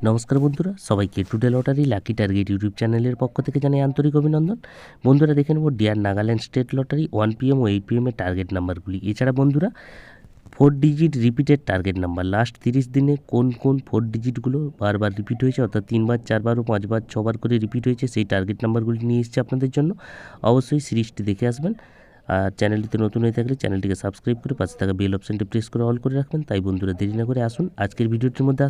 নমস্কার বন্ধুরা, সবাইকে today lottery lucky target YouTube চ্যানেলের পক্ষ থেকে জানাই আন্তরিক অভিনন্দন। বন্ধুরা দেখে নেব ডিয়ার নাগাল্যান্ড স্টেট লটারি 1 PM ও 8 PM এর টার্গেট নাম্বারগুলি। এছাড়া বন্ধুরা 4 digit repeated target number, last 30 দিনে কোন কোন 4 ডিজিটগুলো বারবার রিপিট হয়েছে, অর্থাৎ 3 বার 4 বার ও 5 বার 6 বার করে রিপিট হয়েছে, সেই টার্গেট নাম্বারগুলি নিয়ে এসেছে আপনাদের জন্য। অবশ্যই সিরিজটি দেখে আসবেন। আর চ্যানেলটিতে নতুন হয়ে থাকলে চ্যানেলটিকে সাবস্ক্রাইব করে পাশে থাকা বেল অপশানটি প্রেস করে অল করে রাখবেন। তাই বন্ধুরা দেরি না করে আসুন আজকের ভিডিওটির মধ্যে